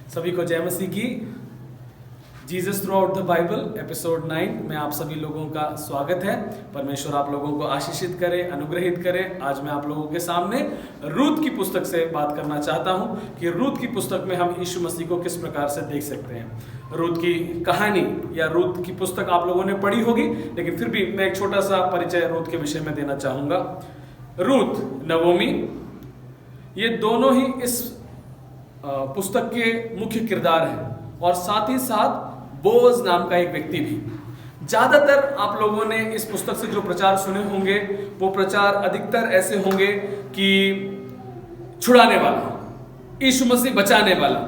सभी को जय मसीह की। Jesus through out the Bible episode 9 में आप सभी लोगों का स्वागत है। परमेश्वर आप लोगों को आशीषित करे, अनुग्रहित करे। आज मैं आप लोगों के सामने रूत की पुस्तक से बात करना चाहता हूं कि रूत की पुस्तक में हम यीशु मसीह को किस प्रकार से देख सकते हैं। रूत की कहानी या रूत की पुस्तक आप लोगों ने पढ़ी होगी, लेकिन फिर भी मैं एक छोटा सा परिचय रूत के विषय में देना चाहूंगा। रूत, नवोमी, ये दोनों ही इस पुस्तक के मुख्य किरदार हैं और साथ ही साथ बोअज नाम का एक व्यक्ति भी। ज्यादातर आप लोगों ने इस पुस्तक से जो प्रचार सुने होंगे वो प्रचार अधिकतर ऐसे होंगे कि छुड़ाने वाला, यीशु मसीह बचाने वाला,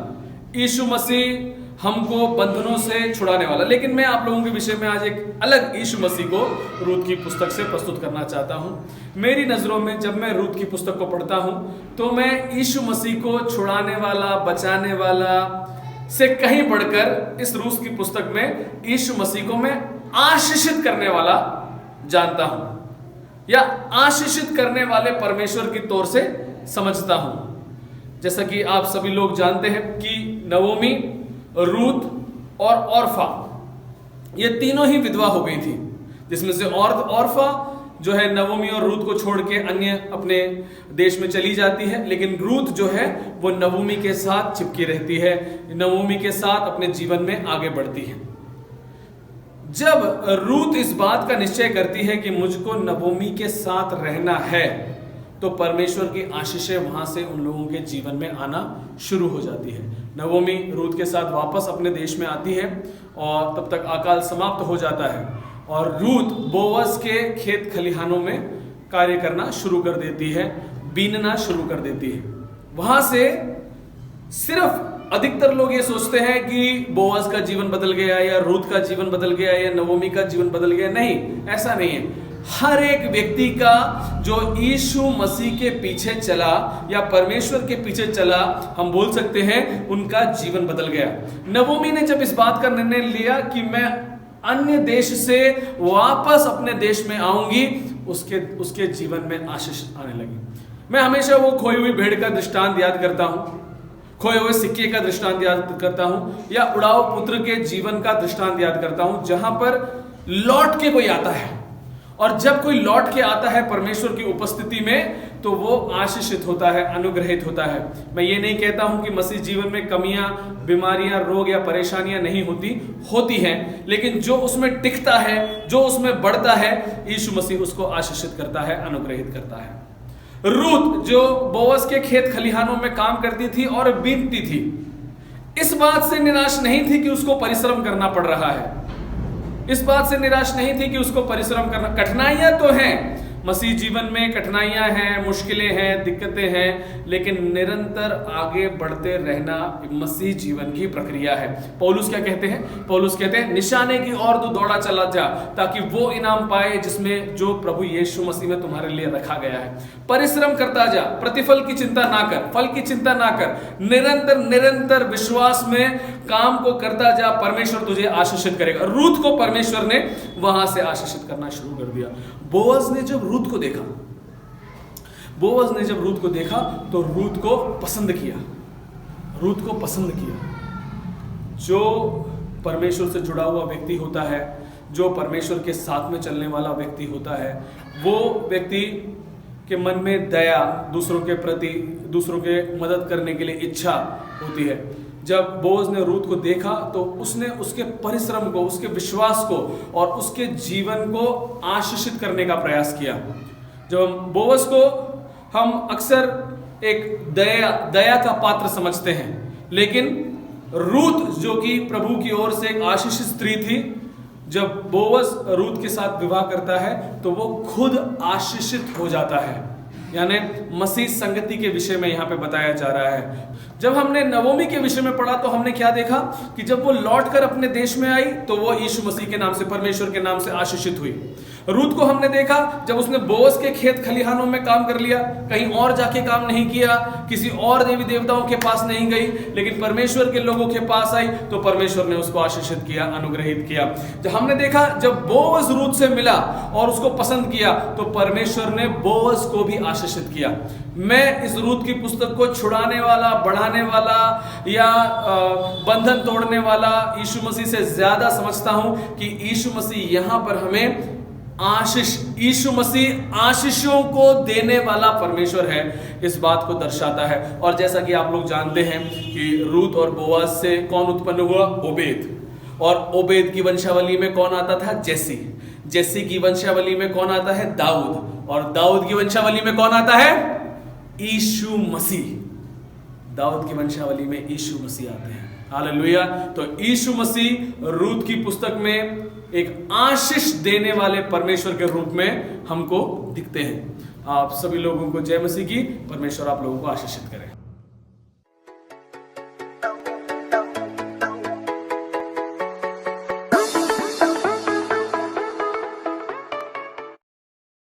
यीशु मसीह हमको बंधनों से छुड़ाने वाला। लेकिन मैं आप लोगों के विषय में आज एक अलग यीशु मसीह को रूत की पुस्तक से प्रस्तुत करना चाहता हूं। मेरी नजरों में जब मैं रूत की पुस्तक को पढ़ता हूं तो मैं यीशु मसीह को छुड़ाने वाला, बचाने वाला से कहीं बढ़कर इस रूत की पुस्तक में यीशु मसीह को मैं आशीषित करने वाला जानता हूं या आशीषित करने वाले परमेश्वर की तौर से समझता हूं। जैसा कि आप सभी लोग जानते हैं कि नवोमी, रूत और ऑर्फा, ये तीनों ही विधवा हो गई थी, जिसमें से ऑर्फा जो है नवोमी और रूत को छोड़ के अन्य अपने देश में चली जाती है, लेकिन रूत जो है वो नवोमी के साथ चिपकी रहती है, नवोमी के साथ अपने जीवन में आगे बढ़ती है। जब रूत इस बात का निश्चय करती है कि मुझको नवोमी के साथ रहना है, तो परमेश्वर की आशीषें वहां से उन लोगों के जीवन में आना शुरू हो जाती है। नवोमी रूत के साथ वापस अपने देश में आती है और तब तक अकाल समाप्त हो जाता है और रूत बोअज के खेत खलिहानों में कार्य करना शुरू कर देती है, बीनना शुरू कर देती है। वहां से सिर्फ अधिकतर लोग ये सोचते हैं कि बोअज का जीवन बदल गया या रूत का जीवन बदल गया या नवोमी का जीवन बदल गया। नहीं, ऐसा नहीं है। हर एक व्यक्ति का जो यीशु मसीह के पीछे चला या परमेश्वर के पीछे चला, हम बोल सकते हैं उनका जीवन बदल गया। नवोमी ने जब इस बात का निर्णय लिया कि मैं अन्य देश से वापस अपने देश में आऊंगी, उसके जीवन में आशीष आने लगी। मैं हमेशा वो खोई हुई भेड़ का दृष्टांत याद करता हूं, खोए हुए सिक्के का दृष्टांत याद करता हूं या उड़ाऊ पुत्र के जीवन का दृष्टांत याद करता हूं, जहां पर लौट के कोई आता है और जब कोई लौट के आता है परमेश्वर की उपस्थिति में तो वो आशीषित होता है, अनुग्रहित होता है। मैं ये नहीं कहता हूं कि मसीह जीवन में कमियां, बीमारियां, रोग या परेशानियां नहीं होती हैं, लेकिन जो उसमें टिकता है, जो उसमें बढ़ता है, यीशु मसीह उसको आशीषित करता है, अनुग्रहित करता है। रूत जो बोअज के खेत खलिहानों में काम करती थी और बीनती थी, इस बात से निराश नहीं थी कि उसको परिश्रम करना पड़ रहा है, इस बात से निराश नहीं थी कि उसको परिश्रम करना। कठिनाइयां तो हैं, मसीह जीवन में कठिनाइयां हैं, मुश्किलें हैं, दिक्कतें हैं, लेकिन निरंतर आगे बढ़ते रहना मसीह जीवन की प्रक्रिया है। पौलुस क्या कहते हैं? पौलुस कहते हैं निशाने की ओर तू दौड़ा चला जा ताकि वो इनाम पाए जिसमें जो प्रभु यीशु मसीह में तुम्हारे लिए रखा गया है। परिश्रम करता जा, प्रतिफल की चिंता ना कर, फल की चिंता ना कर, निरंतर विश्वास में काम को करता जा, परमेश्वर तुझे आशीषित करेगा। रूत को परमेश्वर ने वहां से आशीषित करना शुरू कर दिया। बोअज ने जब रूत को देखा तो रूत को पसंद किया। जो परमेश्वर से जुड़ा हुआ व्यक्ति होता है, जो परमेश्वर के साथ में चलने वाला व्यक्ति होता है, वो व्यक्ति के मन में दया, दूसरों के प्रति, दूसरों के मदद करने के लिए इच्छा होती है। जब बोअज ने रूत को देखा तो उसने उसके परिश्रम को, उसके विश्वास को और उसके जीवन को आशीषित करने का प्रयास किया। जब बोअज को हम अक्सर एक दया का पात्र समझते हैं, लेकिन रूत जो कि प्रभु की ओर से एक आशीषित स्त्री थी, जब बोअज रूत के साथ विवाह करता है तो वो खुद आशीषित हो जाता है। यानी मसीह संगति के विषय में यहाँ पे बताया जा रहा है। जब हमने नवोमी के विषय में पढ़ा तो हमने क्या देखा कि जब वो लौटकर अपने देश में आई तो वो यीशु मसीह के नाम से, परमेश्वर के नाम से आशीषित हुई। रूत को हमने देखा जब उसने बोअज के खेत खलिहानों में काम कर लिया, कहीं और जाके काम नहीं किया, किसी और देवी देवताओं के पास नहीं गई, लेकिन परमेश्वर के लोगों के पास आई तो परमेश्वर ने उसको आशीषित किया, अनुग्रहित किया। जब हमने देखा जब बोअज रूत से मिला और उसको पसंद किया तो परमेश्वर ने बोअज को भी आशीषित किया। मैं इस रूत की पुस्तक को छुड़ाने वाला, बढ़ाने बढ़ाने वाला या बंधन तोड़ने वाला यीशु मसीह से ज्यादा समझता हूं कि यीशु मसीह यहां पर हमें आशीष, यीशु मसीह आशीषों को देने वाला परमेश्वर है, इस बात को दर्शाता है। और जैसा कि आप लोग जानते हैं कि रूत और बोआज से कौन उत्पन्न हुआ? ओबेद। और ओबेद की वंशावली में कौन आता था? जेसी। जेसी की वंशावली में कौन आता है? दाऊद। और दाऊद की वंशावली में कौन आता है? यीशु मसीह। दाऊद की वंशावली में यीशु मसीह आते हैं। हालेलुया। तो यीशु मसीह रूत की पुस्तक में एक आशीष देने वाले परमेश्वर के रूप में हमको दिखते हैं। आप सभी लोगों को जय मसीह की। परमेश्वर आप लोगों को आशीषित करें।